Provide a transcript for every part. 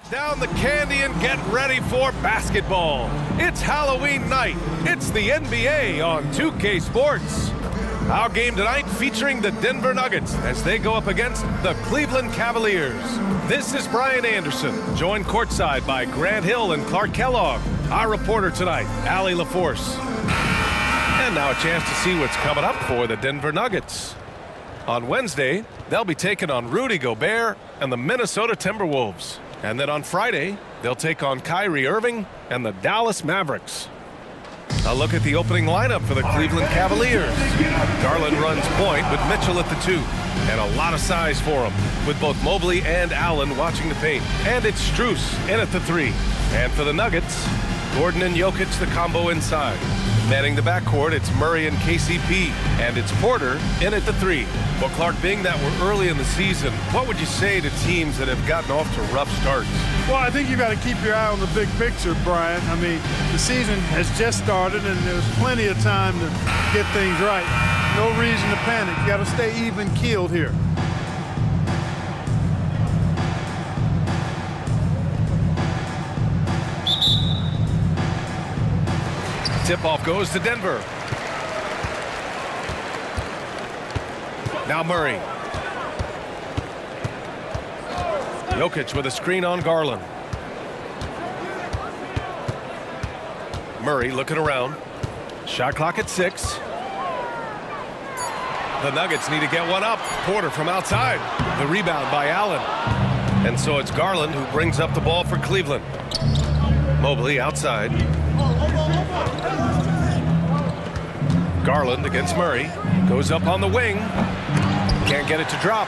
Put down the candy and get ready for basketball. It's Halloween night. It's the NBA on 2K Sports. Our game tonight featuring the Denver Nuggets as they go up against the Cleveland Cavaliers. This is Brian Anderson, joined courtside by Grant Hill and Clark Kellogg. Our reporter tonight, Allie LaForce. And now a chance to see what's coming up for the Denver Nuggets. On Wednesday, they'll be taking on Rudy Gobert and the Minnesota Timberwolves. And then on Friday, they'll take on Kyrie Irving and the Dallas Mavericks. A look at the opening lineup for the Cleveland Cavaliers. Garland runs point with Mitchell at the 2. And a lot of size for him, with both Mobley and Allen watching the paint. And it's Strus in at the 3. And for the Nuggets, Gordon and Jokic the combo inside. Manning the backcourt, it's Murray and KCP. And it's Porter in at the 3. Well, Clark, being that we're early in the season, what would you say to teams that have gotten off to rough starts? Well, I think you got to keep your eye on the big picture, Brian. I mean, the season has just started, and there's plenty of time to get things right. No reason to panic. You got to stay even-keeled here. Tip-off goes to Denver. Now Murray. Jokic with a screen on Garland. Murray looking around. Shot clock at 6. The Nuggets need to get one up. Porter from outside. The rebound by Allen. And so it's Garland who brings up the ball for Cleveland. Mobley outside. Garland against Murray. Goes up on the wing. Can't get it to drop.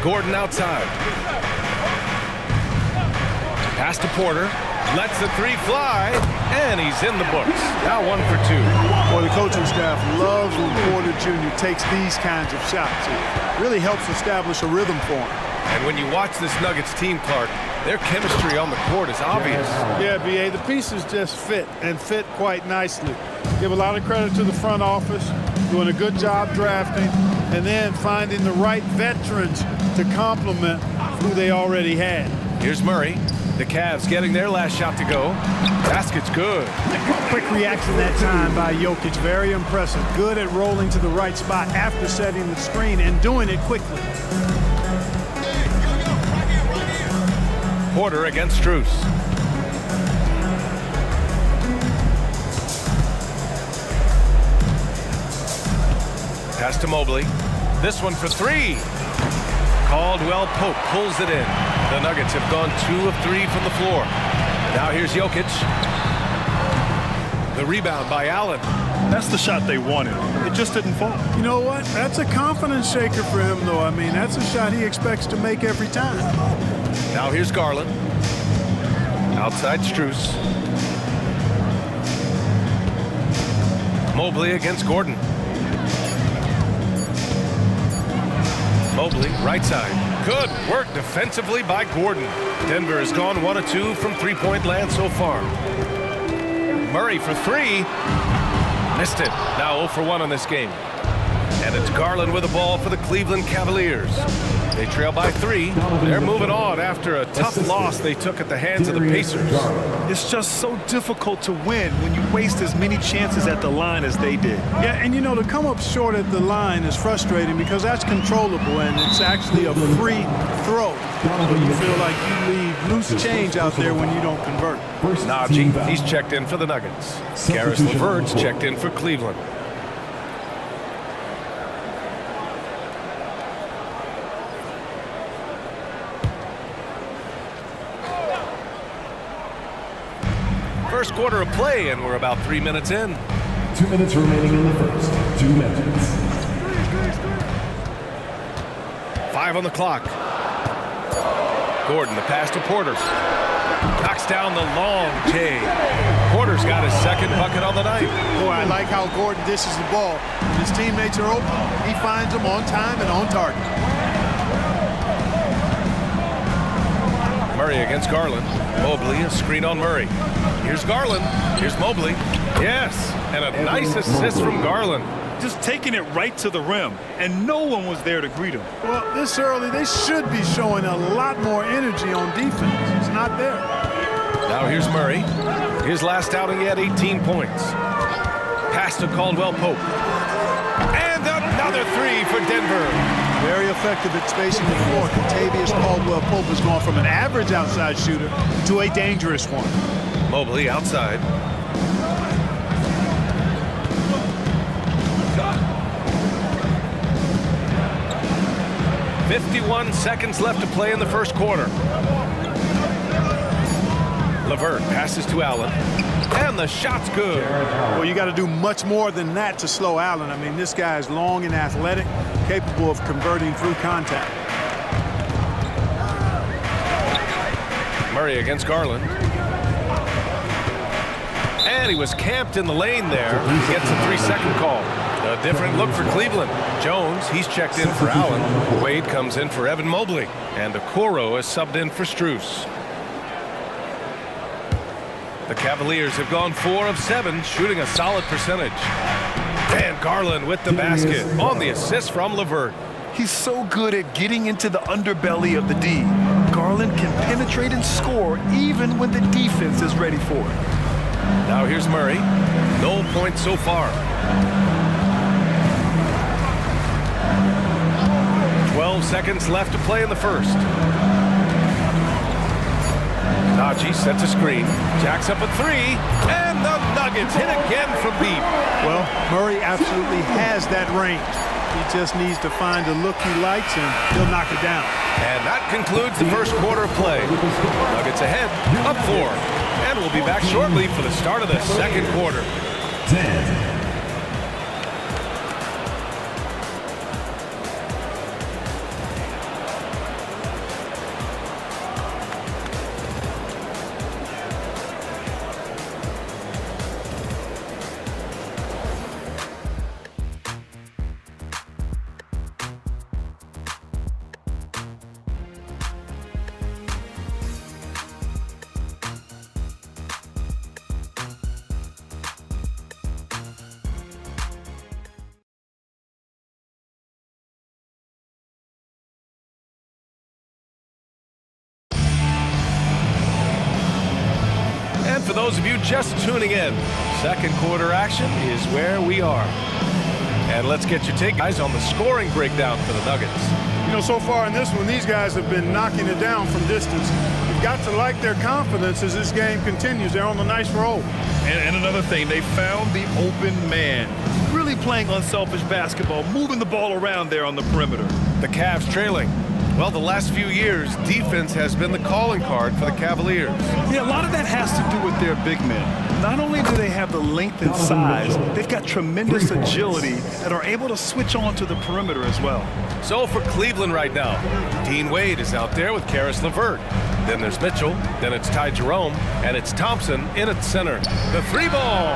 Gordon outside. Pass to Porter. Lets the 3 fly. And he's in the books. Now 1 for 2. Well, the coaching staff loves when Porter Jr. takes these kinds of shots. It really helps establish a rhythm for him. And when you watch this Nuggets team, Clark, their chemistry on the court is obvious. Yeah, B.A., the pieces just fit, and fit quite nicely. Give a lot of credit to the front office, doing a good job drafting, and then finding the right veterans to complement who they already had. Here's Murray. The Cavs getting their last shot to go. Basket's good. Quick reaction that time by Jokic. Very impressive. Good at rolling to the right spot after setting the screen and doing it quickly. Porter against Strus. Pass to Mobley. This one for 3. Caldwell Pope pulls it in. The Nuggets have gone 2 of 3 from the floor. Now here's Jokic. The rebound by Allen. That's the shot they wanted. It just didn't fall. You know what? That's a confidence shaker for him, though. I mean, that's a shot he expects to make every time. Now here's Garland. Outside Strus. Mobley against Gordon. Mobley, right side. Good work defensively by Gordon. Denver has gone 1 of 2 from three-point land so far. Murray for 3. Missed it. Now 0 for 1 on this game. And it's Garland with the ball for the Cleveland Cavaliers. They trail by 3. They're moving on after a tough loss they took at the hands of the Pacers. It's just so difficult to win when you waste as many chances at the line as they did. Yeah, and you know, to come up short at the line is frustrating because that's controllable and it's actually a free throw. So you feel like you leave loose change out there when you don't convert. Najee, he's checked in for the Nuggets. Karis LeVert's checked in for Cleveland. First quarter of play, and we're about 3 minutes in. 2 minutes remaining in the first. 2 minutes. 5 on the clock. Gordon, the pass to Porter. Knocks down the long J. Porter's got his second bucket on the night. Boy, I like how Gordon dishes the ball. When his teammates are open, he finds them on time and on target. Murray against Garland. Mobley, a screen on Murray. Here's Garland. Here's Mobley. Yes, and a nice assist from Garland. just taking it right to the rim, and no one was there to greet him. Well, this early, they should be showing a lot more energy on defense. It's not there. Now here's Murray. His last outing, he had 18 points. Pass to Caldwell Pope. And another three for Denver. Very effective at spacing the floor. Contavious Caldwell Pope has gone from an average outside shooter to a dangerous one. Mobley outside. "51 seconds left to play in the first quarter. LeVert passes to Allen. And the shot's good. Well, you got to do much more than that to slow Allen. I mean, this guy is long and athletic, capable of converting through contact. Murray against Garland. And he was camped in the lane there. He gets a 3-second call. A different look for Cleveland. Jones, he's checked in for Allen. Wade comes in for Evan Mobley. And Okoro is subbed in for Strus. The Cavaliers have gone 4 of 7, shooting a solid percentage. And Garland with the basket on the assist from LeVert. He's so good at getting into the underbelly of the D. Garland can penetrate and score even when the defense is ready for it. Now here's Murray. No points so far. 12 seconds left to play in the first. Najee sets a screen, jacks up a three, and the Nuggets hit again from deep. Well, Murray absolutely has that range. He just needs to find the look he likes, and he'll knock it down. And that concludes the first quarter of play. Nuggets ahead, up 4. And we'll be back shortly for the start of the second quarter. 10. For those of you just tuning in, second quarter action is where we are. And let's get your take, guys, on the scoring breakdown for the Nuggets. You know, so far in this one, these guys have been knocking it down from distance. You've got to like their confidence as this game continues. They're on a nice roll. And another thing, they found the open man. Really playing unselfish basketball, moving the ball around there on the perimeter. The Cavs trailing. Well, the last few years, defense has been the calling card for the Cavaliers. Yeah, a lot of that has to do with their big men. Not only do they have the length and size, they've got tremendous agility and are able to switch on to the perimeter as well. So for Cleveland right now, Dean Wade is out there with Karis LeVert. Then there's Mitchell, then it's Ty Jerome, and it's Thompson in at center. The 3-ball.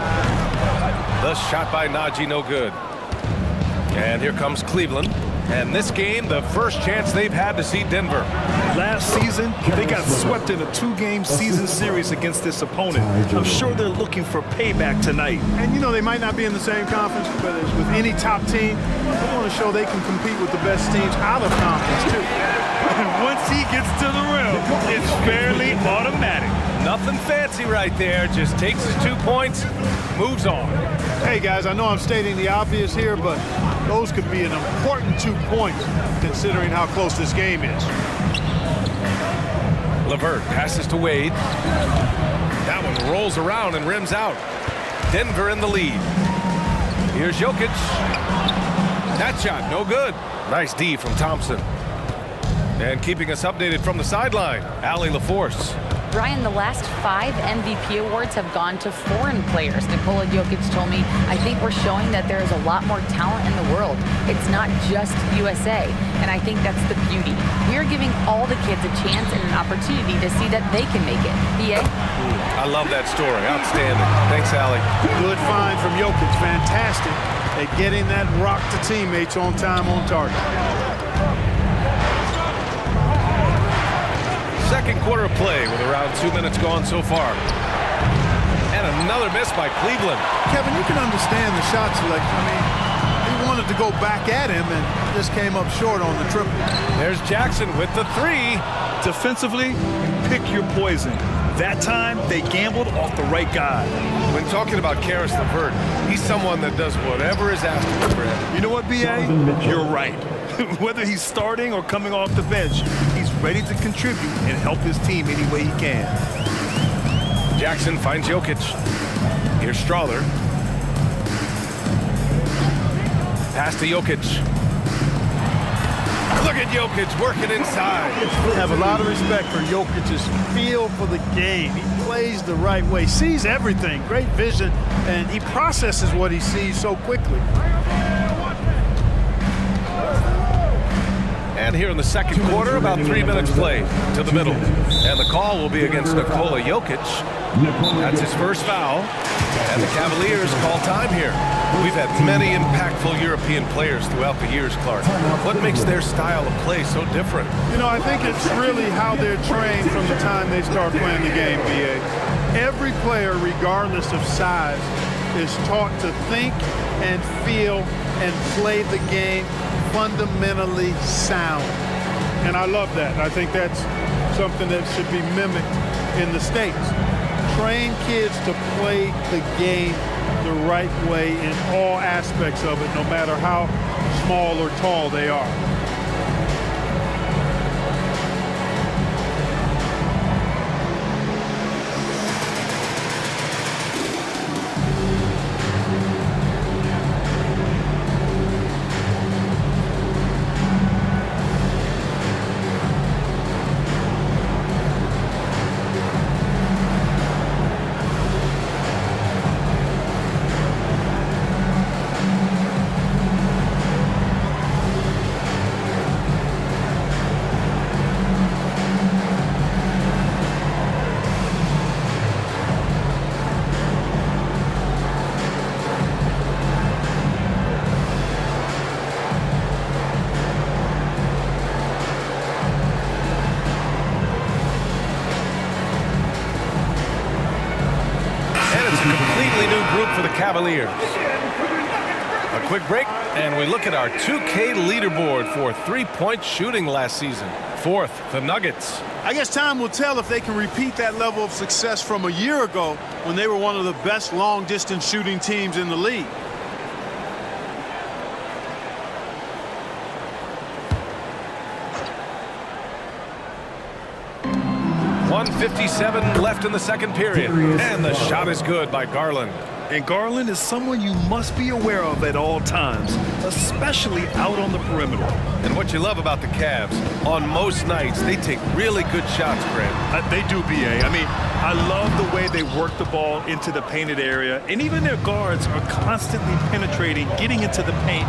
The shot by Najee, no good. And here comes Cleveland. And this game, the first chance they've had to see Denver. Last season, they got swept in a 2-game season series against this opponent. I'm sure they're looking for payback tonight. And, you know, they might not be in the same conference, but as with any top team, they want to show they can compete with the best teams out of conference, too. And once he gets to the rim, it's fairly automatic. Nothing fancy right there. Just takes his 2 points, moves on. Hey, guys, I know I'm stating the obvious here, but those could be an important 2 points considering how close this game is. LeVert passes to Wade. That one rolls around and rims out. Denver in the lead. Here's Jokic. That shot, no good. Nice D from Thompson. And keeping us updated from the sideline, Allie LaForce. Brian, the last 5 MVP awards have gone to foreign players. Nikola Jokic told me, I think we're showing that there is a lot more talent in the world. It's not just USA. And I think that's the beauty. We are giving all the kids a chance and an opportunity to see that they can make it. BA? I love that story. Outstanding. Thanks, Allie. Good find from Jokic. Fantastic at getting that rock to teammates on time, on target. Second quarter of play with around 2 minutes gone so far. And another miss by Cleveland. Kevin, you can understand the shot selection. I mean, wanted to go back at him and just came up short on the triple. There's Jackson with the three. Defensively, pick your poison. That time, they gambled off the right guy. When talking about Karis LeVert, he's someone that does whatever is asked of him. You know what, B.A.? You're right. Whether he's starting or coming off the bench, he's ready to contribute and help his team any way he can. Jackson finds Jokic. Here's Strawler. Pass to Jokic. Look at Jokic working inside. I have a lot of respect for Jokic's feel for the game. He plays the right way, sees everything, great vision, and he processes what he sees so quickly. And here in the second quarter, about 3 minutes played to the middle. And the call will be against Nikola Jokic. That's his first foul. And the Cavaliers call time here. We've had many impactful European players throughout the years, Clark. What makes their style of play so different? You know, I think it's really how they're trained from the time they start playing the game, B.A. Every player, regardless of size, is taught to think and feel and play the game fundamentally sound. And I love that. I think that's something that should be mimicked in the States. Train kids to play the game the right way in all aspects of it, no matter how small or tall they are. For the Cavaliers. A quick break, and we look at our 2K leaderboard for three-point shooting last season. Fourth, the Nuggets. I guess time will tell if they can repeat that level of success from a year ago when they were one of the best long-distance shooting teams in the league. .157 left in the second period, and the shot is good by Garland. And Garland is someone you must be aware of at all times, especially out on the perimeter. And what you love about the Cavs, on most nights, they take really good shots, Grant. They do, B.A. I mean, I love the way they work the ball into the painted area, and even their guards are constantly penetrating, getting into the paint,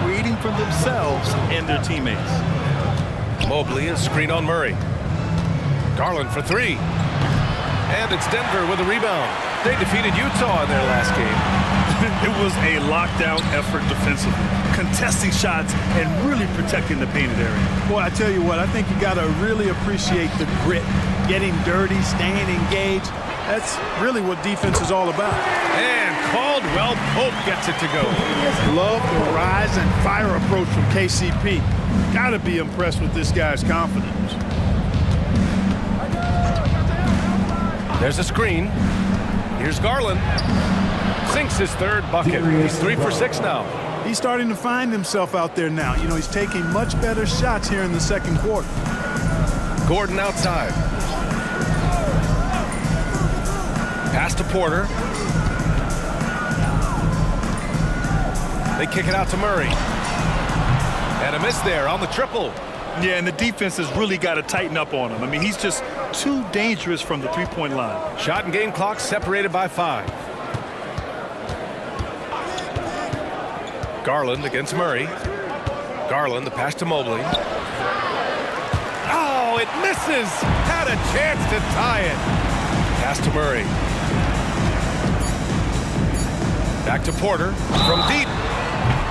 creating for themselves and their teammates. Mobley is screen on Murray. Garland for three. And it's Denver with a rebound. They defeated Utah in their last game. It was a lockdown effort defensively, contesting shots and really protecting the painted area. Boy, I tell you what, I think you got to really appreciate the grit, getting dirty, staying engaged. That's really what defense is all about. And Caldwell Pope gets it to go. Love the rise and fire approach from KCP. Got to be impressed with this guy's confidence. There's a screen. Here's Garland. Sinks his third bucket. He's 3 for 6 now. He's starting to find himself out there now. You know, he's taking much better shots here in the second quarter. Gordon outside. Pass to Porter. They kick it out to Murray. And a miss there on the triple. Yeah, and the defense has really got to tighten up on him. I mean, he's just too dangerous from the three-point line. Shot and game clock separated by 5. Garland against Murray. Garland, the pass to Mobley. Oh, it misses! Had a chance to tie it. Pass to Murray. Back to Porter from deep.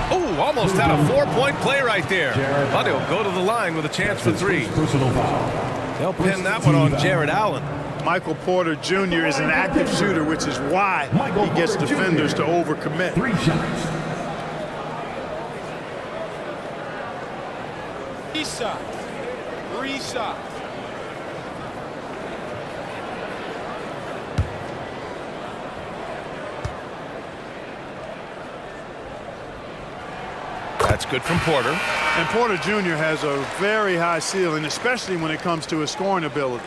Oh, almost had a 4-point play right there. But he'll go to the line with a chance for 3. They'll pin that one on Jared Allen. Michael Porter Jr. is an active shooter, which is why he gets defenders to overcommit. 3 shots. Reset. Reset. That's good from Porter. And Porter Jr. has a very high ceiling, especially when it comes to his scoring ability.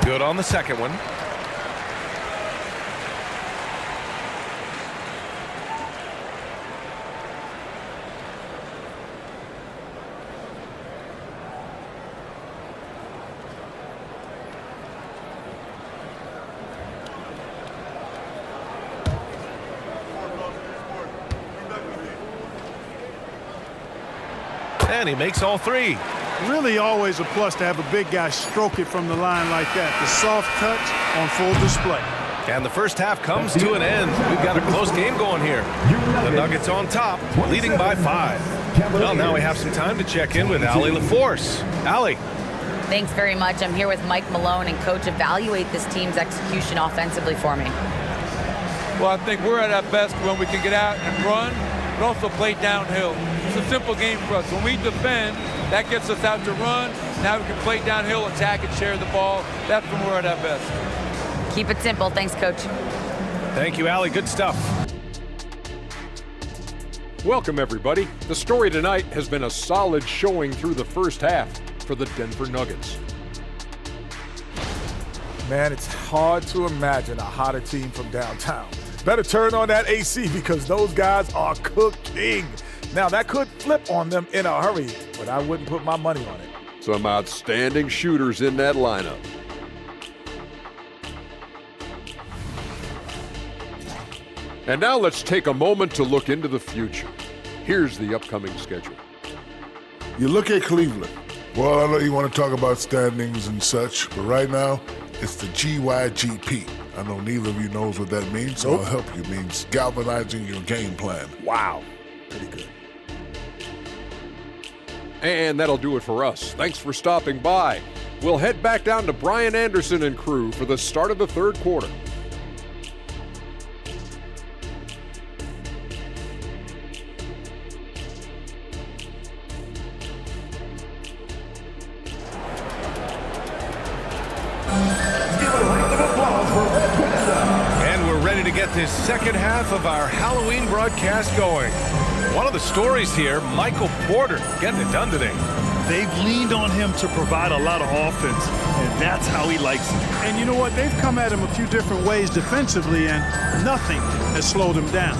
Good on the second one. And he makes all three. Really always a plus to have a big guy stroke it from the line like that. The soft touch on full display. And the first half comes to an end. We've got a close game going here. The Nuggets on top, leading by 5. Well, now we have some time to check in with Allie LaForce. Allie. Thanks very much. I'm here with Mike Malone, and Coach, evaluate this team's execution offensively for me. Well, I think we're at our best when we can get out and run, but also play downhill. It's a simple game for us. When we defend, that gets us out to run. Now we can play downhill, attack, and share the ball. That's when we're at our best. Keep it simple. Thanks, Coach. Thank you, Allie. Good stuff. Welcome, everybody. The story tonight has been a solid showing through the first half for the Denver Nuggets. Man, it's hard to imagine a hotter team from downtown. Better turn on that AC because those guys are cooking. Now, that could flip on them in a hurry, but I wouldn't put my money on it. Some outstanding shooters in that lineup. And now let's take a moment to look into the future. Here's the upcoming schedule. You look at Cleveland. Well, I know you want to talk about standings and such, but right now, it's the GYGP. I know neither of you knows what that means, so I'll help you. It means galvanizing your game plan. Wow, pretty good. And that'll do it for us. Thanks for stopping by. We'll head back down to Brian Anderson and crew for the start of the third quarter. And we're ready to get this second half of our Halloween broadcast going. One of the stories here, Michael Porter getting it done today. They've leaned on him to provide a lot of offense, and that's how he likes it. And you know what? They've come at him a few different ways defensively, and nothing has slowed him down.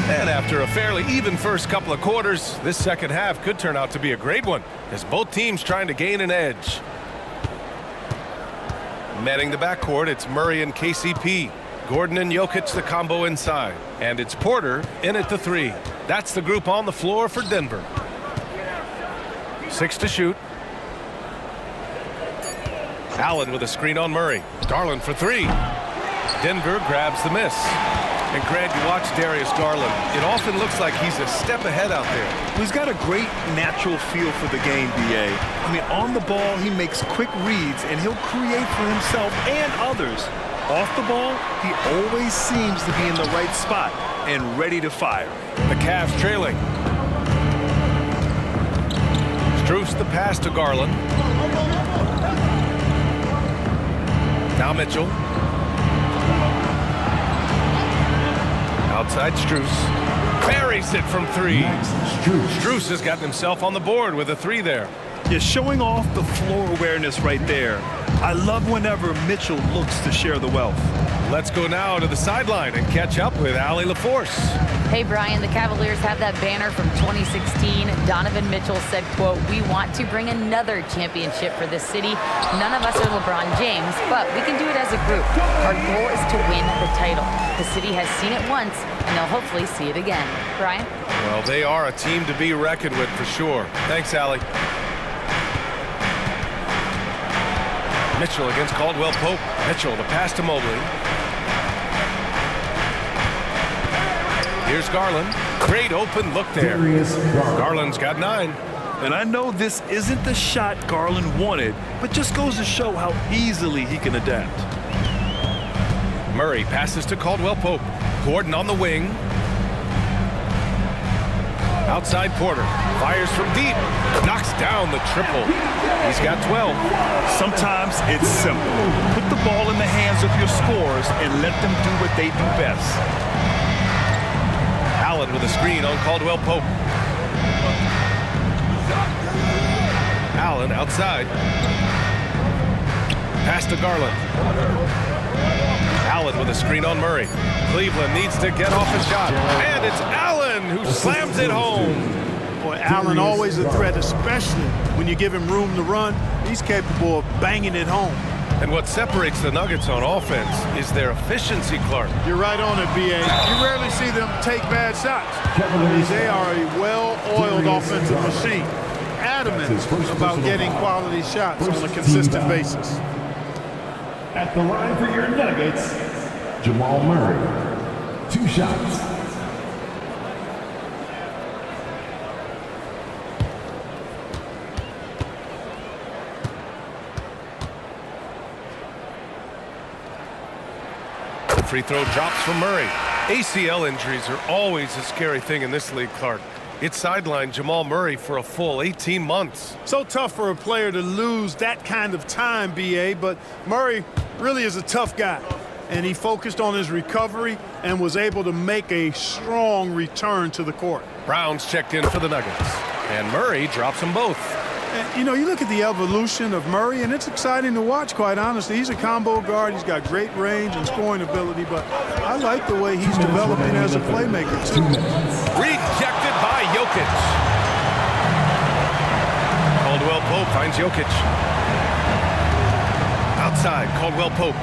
And after a fairly even first couple of quarters, this second half could turn out to be a great one, as both teams trying to gain an edge. Manning the backcourt, it's Murray and KCP. Gordon and Jokic the combo inside. And it's Porter in at the 3. That's the group on the floor for Denver. 6 to shoot. Allen with a screen on Murray. Garland for 3. Denver grabs the miss. And Grant, you watch Darius Garland. It often looks like he's a step ahead out there. He's got a great natural feel for the game, B.A. I mean, on the ball, he makes quick reads, and he'll create for himself and others. Off the ball, he always seems to be in the right spot and ready to fire. The Cavs trailing. Strus the pass to Garland. Now Mitchell. Outside Strus. Buries it from 3. Strus has gotten himself on the board with a 3 there. You're showing off the floor awareness right there. I love whenever Mitchell looks to share the wealth. Let's go now to the sideline and catch up with Allie LaForce. Hey, Brian, the Cavaliers have that banner from 2016. Donovan Mitchell said, quote, "We want to bring another championship for this city. None of us are LeBron James, but we can do it as a group. Our goal is to win the title. The city has seen it once, and they'll hopefully see it again." Brian? Well, they are a team to be reckoned with for sure. Thanks, Allie. Mitchell against Caldwell Pope. Mitchell, the pass to Mobley. Here's Garland. Great open look there. Garland's got 9. And I know this isn't the shot Garland wanted, but just goes to show how easily he can adapt. Murray passes to Caldwell Pope. Gordon on the wing. Outside Porter. Fires from deep. Knocks down the triple. He's got 12. Sometimes it's simple. Put the ball in the hands of your scorers and let them do what they do best. Allen with a screen on Caldwell Pope. Allen outside. Pass to Garland. Allen with a screen on Murray. Cleveland needs to get off a shot. And it's Allen who slams it home. Boy, Allen always a threat, especially when you give him room to run. He's capable of banging it home. And what separates the Nuggets on offense is their efficiency, Clark. You're right on it, B.A. You rarely see them take bad shots. They are a well-oiled offensive machine. Adamant about getting quality shots on a consistent basis. At the line for your Nuggets, Jamal Murray. 2 shots. Free throw drops from Murray. ACL injuries are always a scary thing in this league, Clark. It sidelined Jamal Murray for a full 18 months. So tough for a player to lose that kind of time, B.A., but Murray really is a tough guy. And he focused on his recovery and was able to make a strong return to the court. Brown's checked in for the Nuggets. And Murray drops them both. And, you know, you look at the evolution of Murray, and it's exciting to watch, quite honestly. He's a combo guard. He's got great range and scoring ability, but I like the way he's developing as a playmaker, too. Rejected by Jokic. Caldwell Pope finds Jokic. Outside, Caldwell Pope.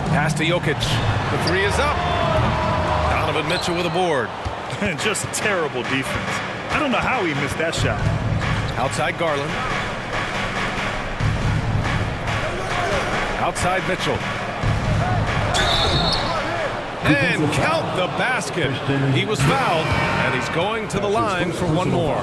Pass to Jokic. The 3 is up. Donovan Mitchell with a board. Just terrible defense. I don't know how he missed that shot. Outside Garland. Outside Mitchell. And count the basket. He was fouled, and he's going to the line for one more.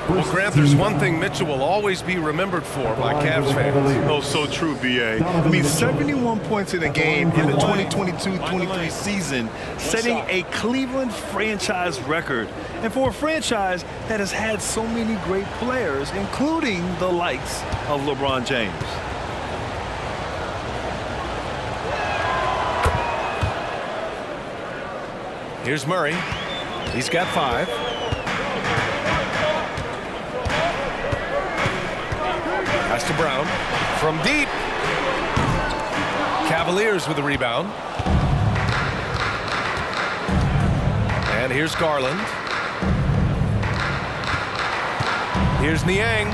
Well, Grant, there's one thing Mitchell will always be remembered for by Cavs fans. Oh, so true, B.A. I mean, 71 points in a game in the 2022-23 season, setting a Cleveland franchise record. And for a franchise that has had so many great players, including the likes of LeBron James. Here's Murray. He's got 5. Pass to Brown. From deep. Cavaliers with the rebound. And here's Garland. Here's Niang.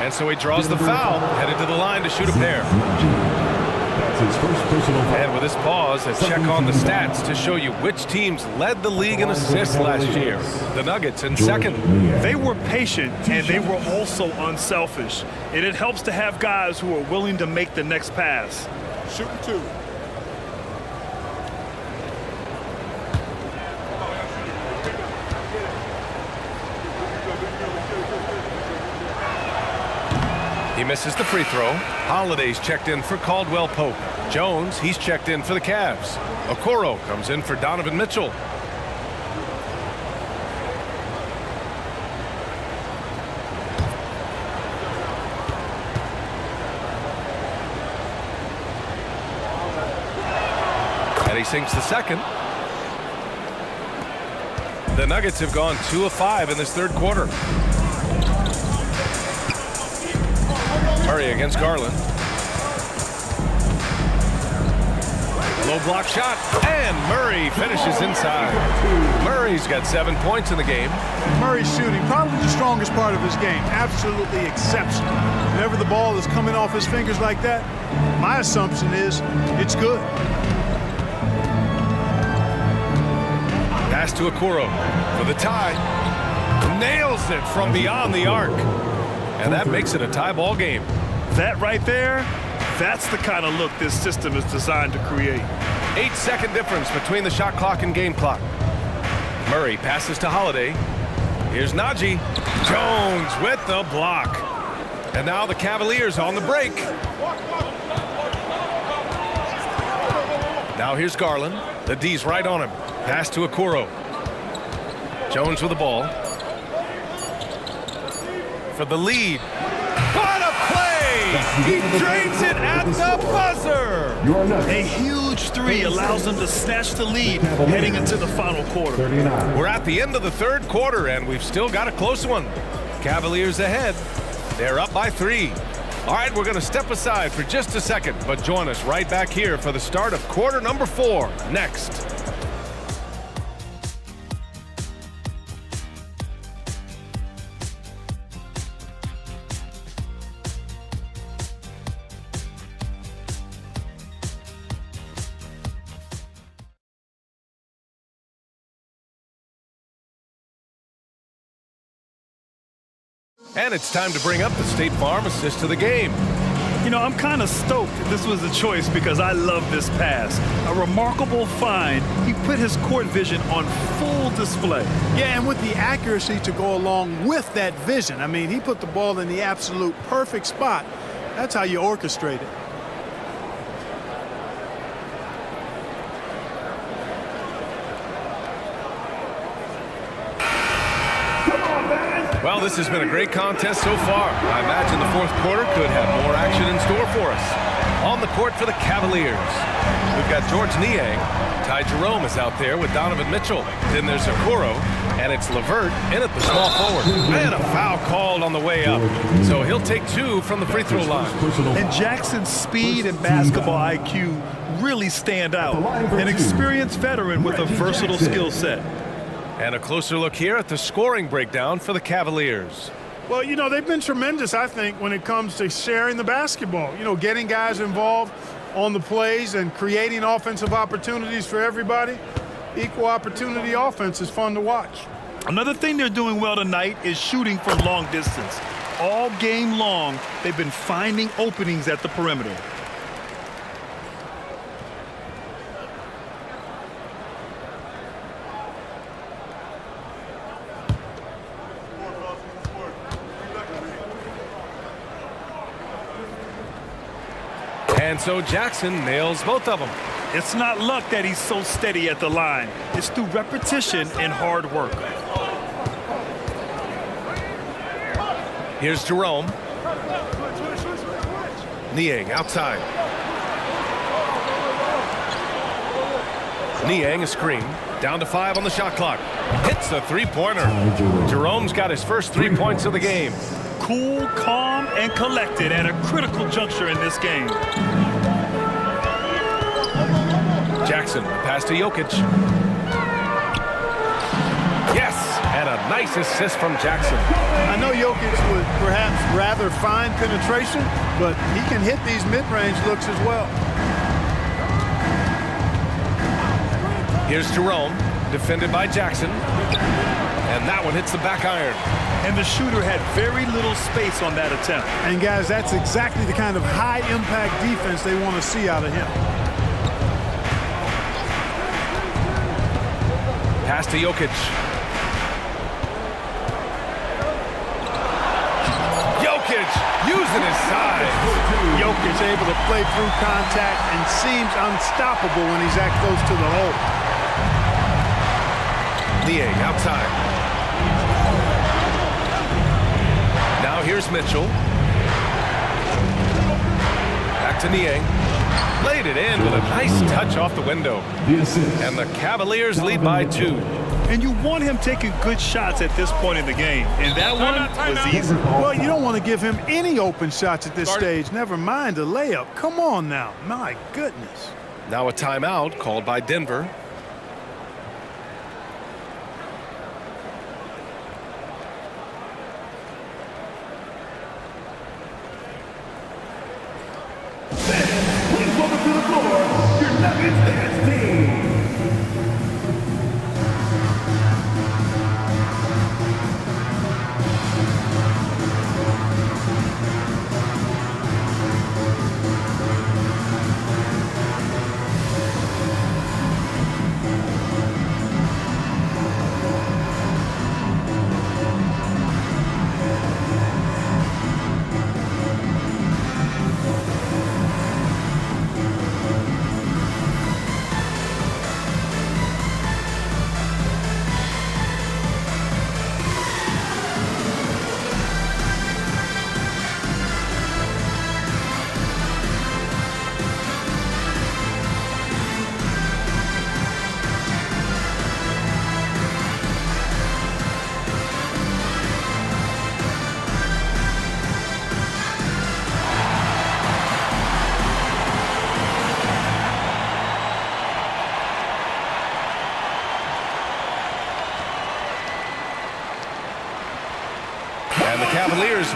And so he draws the foul, headed to the line to shoot a pair. His first personal foul. And with this pause, a check on the stats to show you which teams led the league in assists last year. The Nuggets in second. They were patient, and they were also unselfish. And it helps to have guys who are willing to make the next pass. Shooting 2. He misses the free throw. Holiday's checked in for Caldwell Pope. Jones, he's checked in for the Cavs. Okoro comes in for Donovan Mitchell. And he sinks the second. The Nuggets have gone 2 of 5 in this third quarter. Murray against Garland. Low block shot, and Murray finishes inside. Murray's got 7 points in the game. Murray's shooting, probably the strongest part of his game. Absolutely exceptional. Whenever the ball is coming off his fingers like that, my assumption is it's good. Pass to Okoro for the tie. Nails it from beyond the arc. And that makes it a tie ball game. That right there, That's the kind of look this system is designed to create. 8-second difference between the shot clock and game clock. Murray passes to Holiday. Here's Najee. Jones with the block. And now the Cavaliers on the break. Now here's Garland. The D's right on him. Pass to Okoro. Jones with the ball. For the lead. What a play! He drains it at the buzzer! A huge three allows them to snatch the lead heading into the final quarter. We're at the end of the third quarter, and we've still got a close one. Cavaliers ahead. They're up by 3. All right, we're going to step aside for just a second, but join us right back here for the start of quarter number 4 next. And it's time to bring up the State Farm assist to the game. You know, I'm kind of stoked this was a choice because I love this pass. A remarkable find. He put his court vision on full display. Yeah, and with the accuracy to go along with that vision. I mean, he put the ball in the absolute perfect spot. That's how you orchestrate it. Well, this has been a great contest so far. I imagine the fourth quarter could have more action in store for us. On the court for the Cavaliers, we've got George Niang. Ty Jerome is out there with Donovan Mitchell. Then there's Okoro, and it's LeVert in at the small forward. And a foul called on the way up. So he'll take 2 from the free throw line. And Jackson's speed and basketball IQ really stand out. An experienced veteran with a versatile skill set. And a closer look here at the scoring breakdown for the Cavaliers. Well, you know, they've been tremendous, I think, when it comes to sharing the basketball. You know, getting guys involved on the plays and creating offensive opportunities for everybody. Equal opportunity offense is fun to watch. Another thing they're doing well tonight is shooting from long distance. All game long, they've been finding openings at the perimeter. And so Jackson nails both of them. It's not luck that he's so steady at the line. It's through repetition and hard work. Here's Jerome. Niang outside. Niang a screen. Down to 5 on the shot clock. Hits the three-pointer. Jerome's got his first 3 points of the game. Cool, calm, and collected at a critical juncture in this game. Jackson, pass to Jokic. Yes, and a nice assist from Jackson. I know Jokic would perhaps rather find penetration, but he can hit these mid-range looks as well. Here's Jerome, defended by Jackson. And that one hits the back iron. And the shooter had very little space on that attempt. And guys, that's exactly the kind of high-impact defense they want to see out of him. Pass to Jokic. Jokic using his size. Jokic able to play through contact and seems unstoppable when he's that close to the hole. Niang outside. Now here's Mitchell. Back to Niang. Laid it in with a nice touch off the window. And the Cavaliers lead by 2. And you want him taking good shots at this point in the game. And that one was easy. Well, you don't want to give him any open shots at this stage. Never mind a layup. Come on now. My goodness. Now a timeout called by Denver. Welcome to the floor, your Nuggets dance team.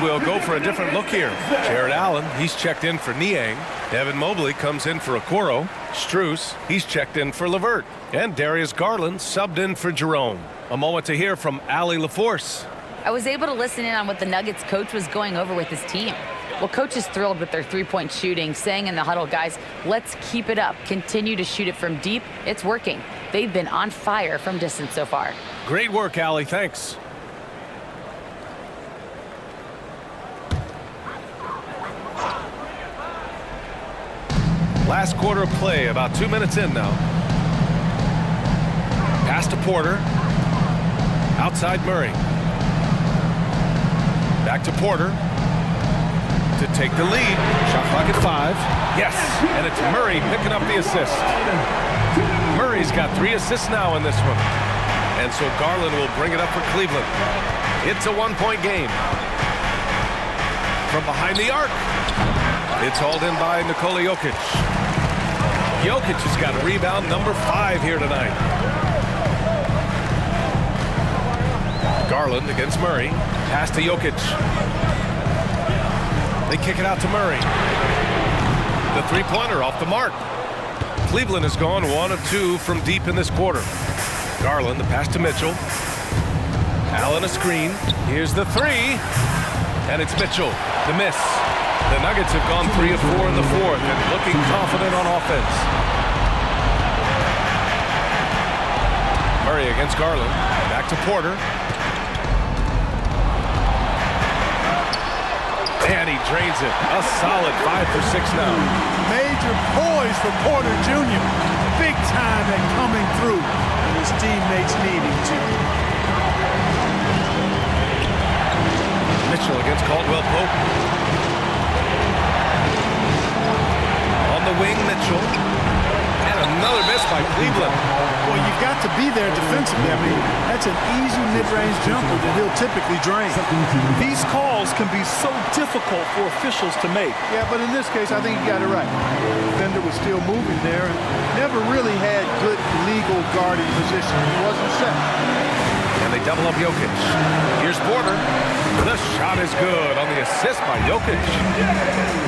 we'll go for a different look here. Jared Allen, he's checked in for Niang. Evan Mobley comes in for Okoro. Strus, he's checked in for Levert. And Darius Garland subbed in for Jerome. A moment to hear from Allie LaForce. I was able to listen in on what the Nuggets coach was going over with his team. Well, coach is thrilled with their three-point shooting, saying in the huddle, guys, let's keep it up. Continue to shoot it from deep. It's working. They've been on fire from distance so far. Great work, Allie. Thanks. Last quarter of play, about 2 minutes in now. Pass to Porter. Outside Murray. Back to Porter to take the lead. Shot clock at 5. Yes, and it's Murray picking up the assist. Murray's got 3 assists now in this one. And so Garland will bring it up for Cleveland. It's a 1-point game. From behind the arc. It's hauled in by Nikola Jokic. Jokic has got rebound number 5 here tonight. Garland against Murray. Pass to Jokic. They kick it out to Murray. The three-pointer off the mark. Cleveland has gone 1 of 2 from deep in this quarter. Garland, the pass to Mitchell. Allen a screen. Here's the 3. And it's Mitchell. The miss. The Nuggets have gone 3 of 4 in the fourth and looking confident on offense. Murray against Garland. Back to Porter. And he drains it. A solid 5 for 6 now. Major poise for Porter Jr. Big time at coming through when his teammates need him to. Mitchell against Caldwell Pope. On the wing, Mitchell. And another miss by Cleveland. Well, you've got to be there defensively. I mean, that's an easy mid-range jumper that he'll typically drain. These calls can be so difficult for officials to make. Yeah, but in this case, I think he got it right. The defender was still moving there and never really had good legal guarding position. He wasn't set. And they double up Jokic. Here's Porter. The shot is good on the assist by Jokic.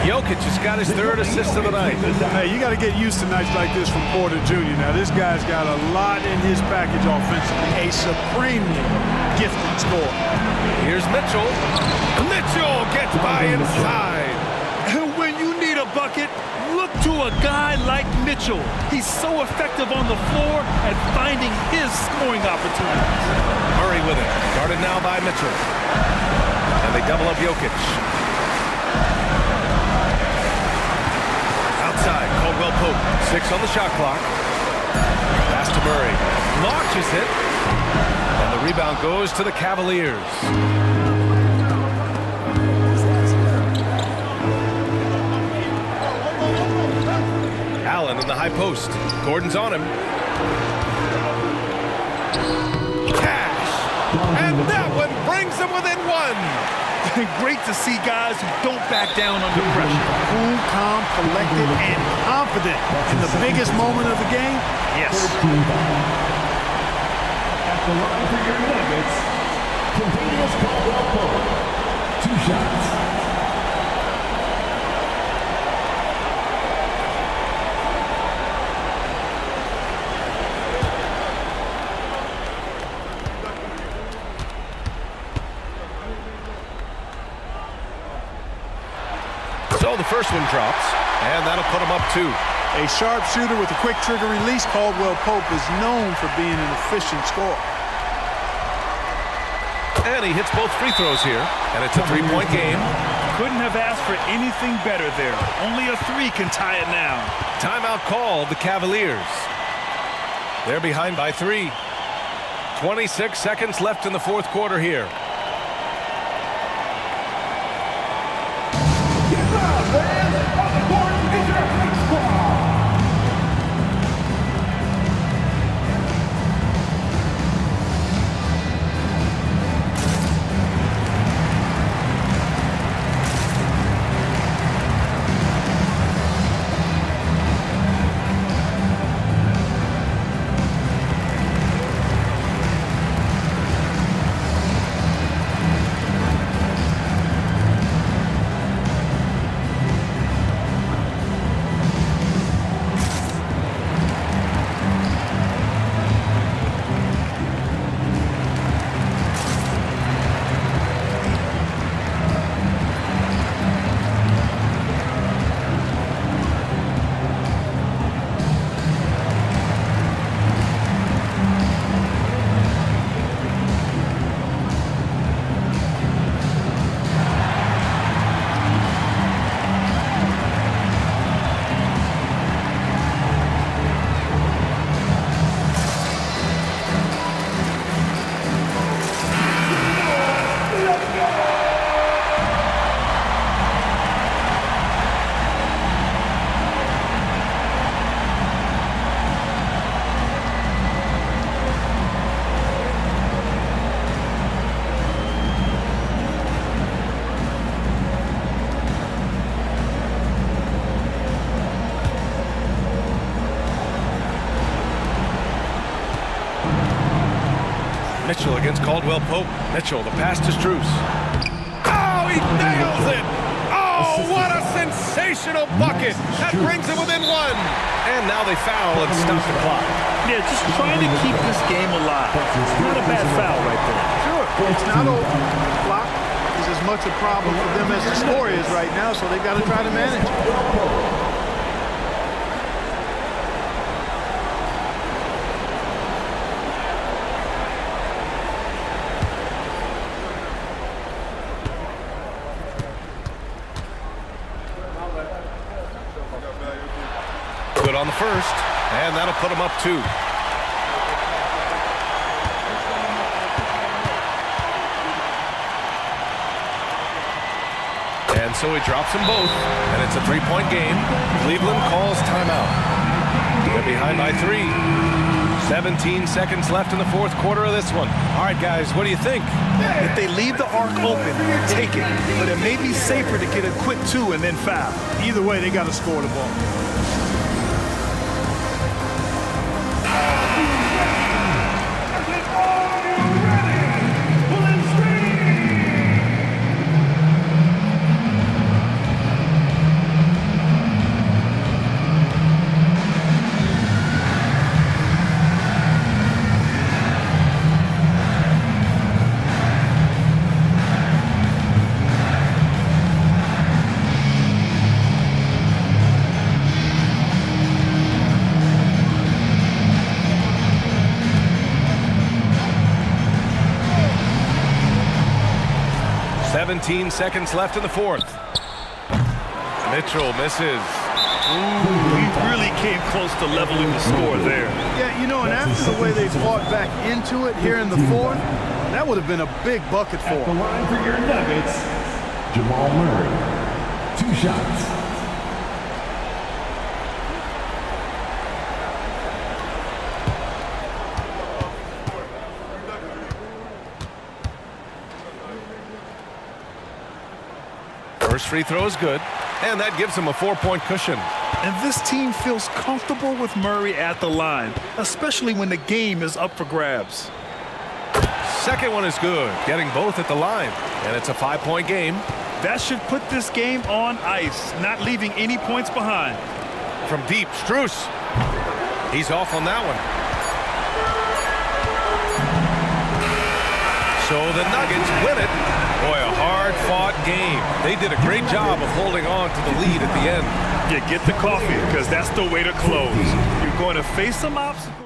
Jokic has got his 3rd assist of the night. Hey, you got to get used to nights like this from Porter Jr. Now, this guy's got a lot in his package offensively. A supremely gifted scorer. Here's Mitchell. Mitchell gets by inside. And when you need a bucket, look to a guy like Mitchell. He's so effective on the floor at finding his scoring opportunities. Murray with it. Guarded now by Mitchell. And they double up Jokic. Outside, Caldwell Pope. 6 on the shot clock. Pass to Murray. Launches it. And the rebound goes to the Cavaliers. Allen in the high post. Gordon's on him. Cash. And that one brings them within 1. Great to see guys who don't back down under pressure. Cool, calm, collected, and confident in the biggest moment of the game. Yes. At the line for your Nuggets, Cavaliers Caldwell Pope. 2 shots. So the first one drops, and that'll put him up 2. A sharp shooter with a quick trigger release, Caldwell Pope is known for being an efficient scorer. And he hits both free throws here, and it's a 3-point game. Couldn't have asked for anything better there. Only a 3 can tie it now. Timeout called, the Cavaliers. They're behind by 3. 26 seconds left in the fourth quarter here. Mitchell against Caldwell Pope. Mitchell, the pass to Strus. Oh, he nails it! Oh, what a sensational bucket! That brings him within one. And now they foul and stop the clock. Yeah, just trying to keep this game alive. Not a bad foul right there. Sure, it's not over. Clock is as much a problem for them as the score is right now, so they've got to try to manage it. Good on the first, and that'll put him up 2. And so he drops them both, and it's a 3-point game. Cleveland calls timeout. They're behind by 3. 17 seconds left in the fourth quarter of this one. All right, guys, what do you think? If they leave the arc open, take it. But it may be safer to get a quick 2 and then foul. Either way, they got to score the ball. Seconds left in the fourth. Mitchell misses. He really came close to leveling the score there. Yeah, you know, and after the way they fought back into it here in the fourth, that would have been a big bucket for At the them. line for your Nuggets, Jamal Murray. 2 shots. First free throw is good, and that gives him a 4-point cushion. And this team feels comfortable with Murray at the line, especially when the game is up for grabs. Second one is good, getting both at the line, and it's a 5-point game. That should put this game on ice, not leaving any points behind. From deep, Strus. He's off on that one. So the Nuggets win it. Boy, a hard-fought game. They did a great job of holding on to the lead at the end. Yeah, get the coffee, because that's the way to close. You're going to face some obstacles.